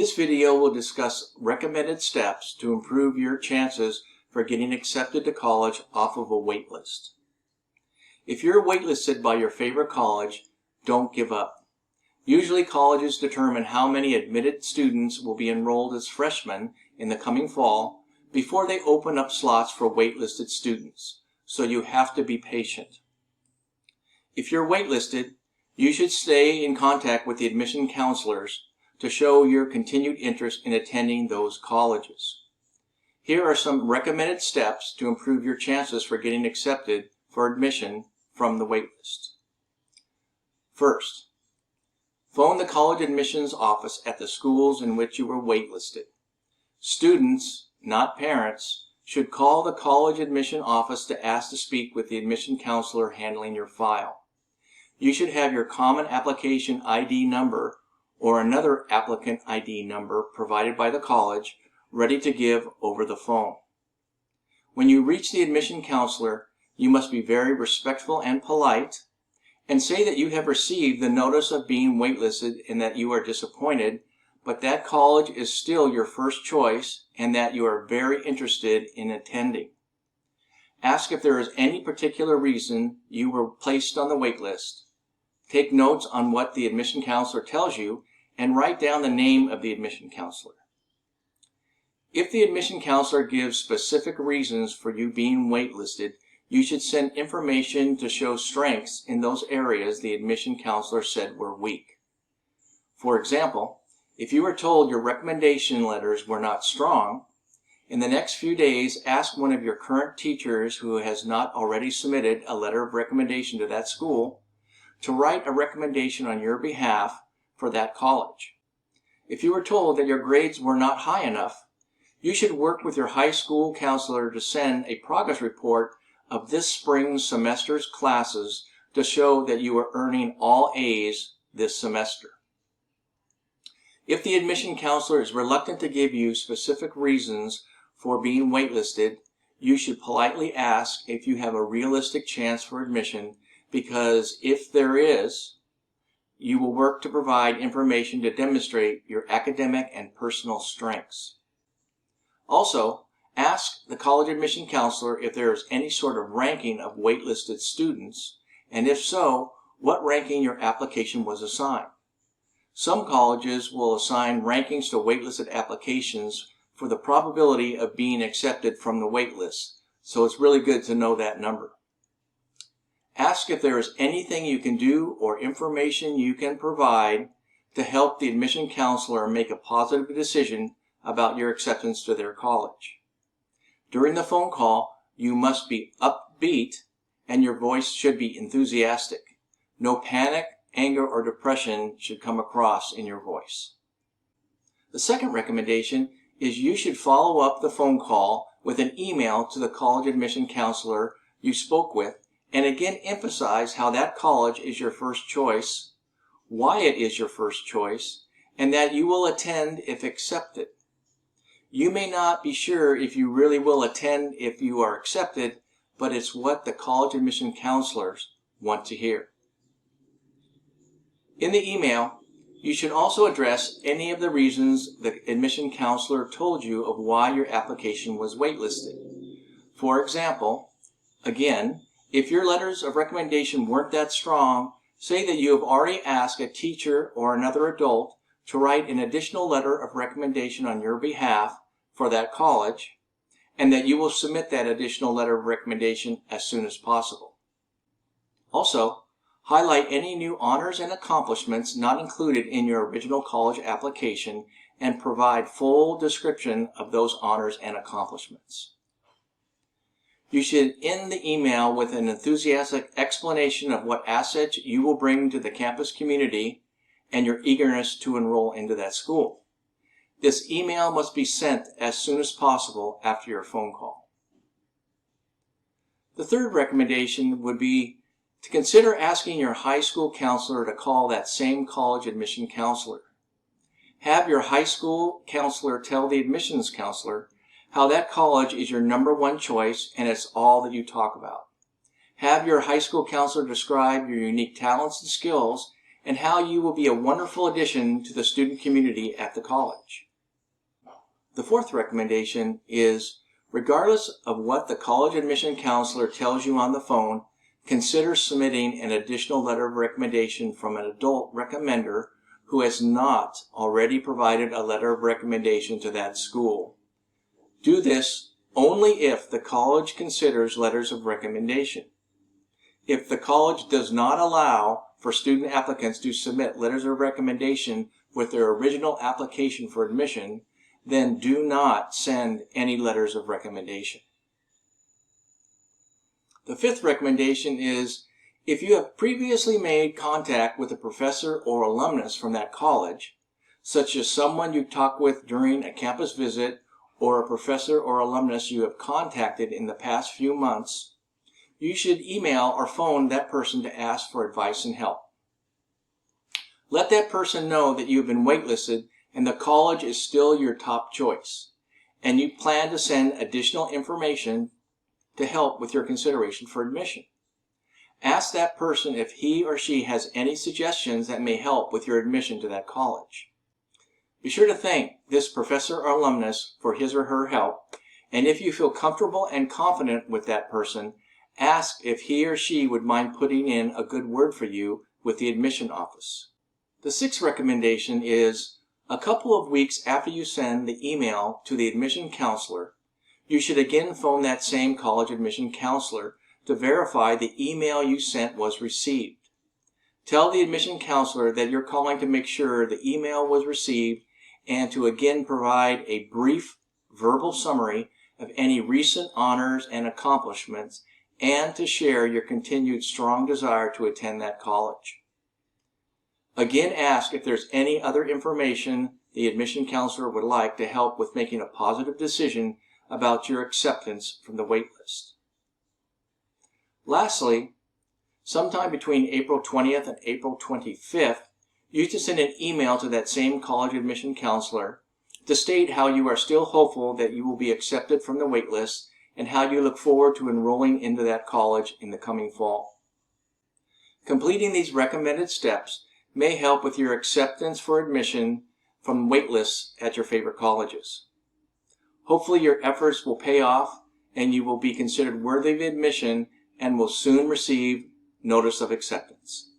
This video will discuss recommended steps to improve your chances for getting accepted to college off of a wait list. If you're waitlisted by your favorite college, don't give up. Usually colleges determine how many admitted students will be enrolled as freshmen in the coming fall before they open up slots for waitlisted students, so you have to be patient. If you're waitlisted, you should stay in contact with the admission counselors to show your continued interest in attending those colleges. Here are some recommended steps to improve your chances for getting accepted for admission from the waitlist. First, phone the college admissions office at the schools in which you were waitlisted. Students, not parents, should call the college admission office to ask to speak with the admission counselor handling your file. You should have your common application ID number or another applicant ID number provided by the college ready to give over the phone. When you reach the admission counselor, you must be very respectful and polite and say that you have received the notice of being waitlisted and that you are disappointed, but that college is still your first choice and that you are very interested in attending. Ask if there is any particular reason you were placed on the wait list. Take notes on what the admission counselor tells you and write down the name of the admission counselor. If the admission counselor gives specific reasons for you being waitlisted, you should send information to show strengths in those areas the admission counselor said were weak. For example, if you were told your recommendation letters were not strong, in the next few days ask one of your current teachers who has not already submitted a letter of recommendation to that school to write a recommendation on your behalf for that college. If you were told that your grades were not high enough, you should work with your high school counselor to send a progress report of this spring's semester's classes to show that you are earning all A's this semester. If the admission counselor is reluctant to give you specific reasons for being waitlisted, you should politely ask if you have a realistic chance for admission, because if there is, you will work to provide information to demonstrate your academic and personal strengths. Also, ask the college admission counselor if there is any sort of ranking of waitlisted students, and if so, what ranking your application was assigned. Some colleges will assign rankings to waitlisted applications for the probability of being accepted from the waitlist, so it's really good to know that number. Ask if there is anything you can do or information you can provide to help the admission counselor make a positive decision about your acceptance to their college. During the phone call, you must be upbeat and your voice should be enthusiastic. No panic, anger, or depression should come across in your voice. The second recommendation is you should follow up the phone call with an email to the college admission counselor you spoke with, and again emphasize how that college is your first choice, why it is your first choice, and that you will attend if accepted. You may not be sure if you really will attend if you are accepted, but it's what the college admission counselors want to hear. In the email, you should also address any of the reasons the admission counselor told you of why your application was waitlisted. For example, again, if your letters of recommendation weren't that strong, say that you have already asked a teacher or another adult to write an additional letter of recommendation on your behalf for that college, and that you will submit that additional letter of recommendation as soon as possible. Also, highlight any new honors and accomplishments not included in your original college application and provide full description of those honors and accomplishments. You should end the email with an enthusiastic explanation of what assets you will bring to the campus community and your eagerness to enroll into that school. This email must be sent as soon as possible after your phone call. The third recommendation would be to consider asking your high school counselor to call that same college admission counselor. Have your high school counselor tell the admissions counselor how that college is your #1 choice and it's all that you talk about. Have your high school counselor describe your unique talents and skills and how you will be a wonderful addition to the student community at the college. The fourth recommendation is, regardless of what the college admission counselor tells you on the phone, consider submitting an additional letter of recommendation from an adult recommender who has not already provided a letter of recommendation to that school. Do this only if the college considers letters of recommendation. If the college does not allow for student applicants to submit letters of recommendation with their original application for admission, then do not send any letters of recommendation. The fifth recommendation is, if you have previously made contact with a professor or alumnus from that college, such as someone you talked with during a campus visit or a professor or alumnus you have contacted in the past few months, you should email or phone that person to ask for advice and help. Let that person know that you have been waitlisted and the college is still your top choice, and you plan to send additional information to help with your consideration for admission. Ask that person if he or she has any suggestions that may help with your admission to that college. Be sure to thank this professor or alumnus for his or her help, and if you feel comfortable and confident with that person, ask if he or she would mind putting in a good word for you with the admission office. The sixth recommendation is, a couple of weeks after you send the email to the admission counselor, you should again phone that same college admission counselor to verify the email you sent was received. Tell the admission counselor that you're calling to make sure the email was received and to again provide a brief verbal summary of any recent honors and accomplishments, and to share your continued strong desire to attend that college. Again, ask if there's any other information the admission counselor would like to help with making a positive decision about your acceptance from the waitlist. Lastly, sometime between April 20th and April 25th, you should send an email to that same college admission counselor to state how you are still hopeful that you will be accepted from the waitlist and how you look forward to enrolling into that college in the coming fall. Completing these recommended steps may help with your acceptance for admission from waitlists at your favorite colleges. Hopefully your efforts will pay off and you will be considered worthy of admission and will soon receive notice of acceptance.